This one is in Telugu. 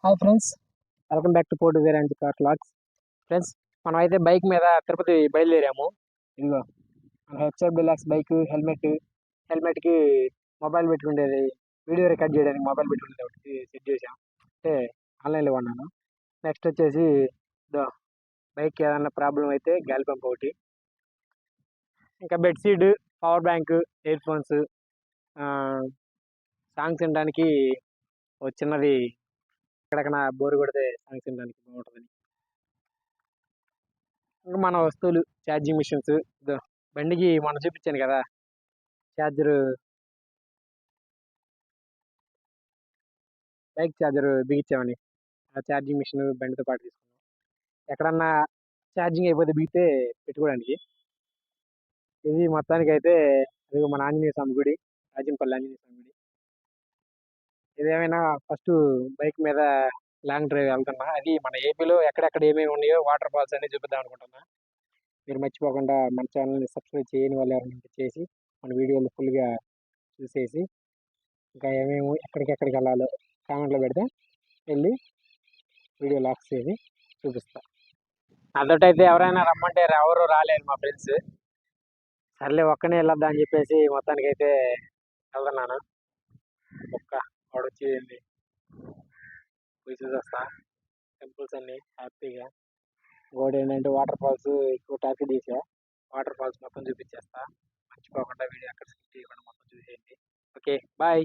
Hi friends, welcome back to port wear and car vlogs. Friends, మనం అయితే బైక్ మీద తిరుపతి బయలుదేరాము. ఇదిగో మన హెచ్ఎఫ్ డిలాక్స్ బైక్, హెల్మెట్కి మొబైల్ పెట్టుకుండేది, వీడియో రికార్డ్ చేయడానికి మొబైల్ పెట్టుకునేది ఒకటి సెట్ చేసాం. అంటే ఆన్లైన్లో కొన్నాను. నెక్స్ట్ వచ్చేసి ఇదో బైక్ ఏదన్నా ప్రాబ్లం అయితే గాలి పంప్ ఒకటి, ఇంకా bedsheet, power bank, ear phones, songs వినడానికి ఒక చిన్నది, ఎక్కడెక్కడ బోర్ కొడితే సాంగ్స్ వినడానికి బాగుంటుందని. ఇంకా మన వస్తువులు, ఛార్జింగ్ మిషన్స్, బండికి మనం చూపించాను కదా ఛార్జరు, బైక్ ఛార్జర్ బిగించామని, ఆ ఛార్జింగ్ మిషన్ బండితో పాటు తీసుకున్నాం. ఎక్కడన్నా ఛార్జింగ్ అయిపోతే బిగితే పెట్టుకోవడానికి. ఇది మొత్తానికి అయితే అది మన ఆంజనేయ స్వామి గుడి, రాజంపల్లి ఆంజనేయ స్వామి గుడి. ఇదేమైనా ఫస్ట్ బైక్ మీద లాంగ్ డ్రైవ్ వెళ్తున్నా, అది మన ఏపీలో ఎక్కడెక్కడ ఏమేమి ఉన్నాయో వాటర్ ఫాల్స్ అన్ని చూపిద్దాం అనుకుంటున్నా. మీరు మర్చిపోకుండా మన ఛానల్ని సబ్స్క్రైబ్ చేయని వాళ్ళు ఎవరైనా చేసి మన వీడియోలు ఫుల్గా చూసేసి, ఇంకా ఏమేమి ఎక్కడికెక్కడికి వెళ్ళాలో కామెంట్లో పెడితే వెళ్ళి వీడియో లాక్స్ చేసి చూపిస్తా. అదొకటైతే ఎవరైనా రమ్మంటే ఎవరు రాలేదు మా ఫ్రెండ్స్. సర్లే ఒక్కనే వెళ్ళొద్దా అని చెప్పేసి మొత్తానికి అయితే వెళ్తున్నాను. ఒక్క వాడొచ్చి పోయి చూసేస్తా టెంపుల్స్ అన్ని హ్యాపీగా. ఇంకోటి ఏంటంటే వాటర్ ఫాల్స్ ఎక్కువ టార్గెట్ చేసా, వాటర్ ఫాల్స్ మొత్తం చూపించేస్తా. మర్చిపోకుండా వీడియో అక్కడ స్కిప్ చేయకుండా మొత్తం చూసేయండి. Okay, bye.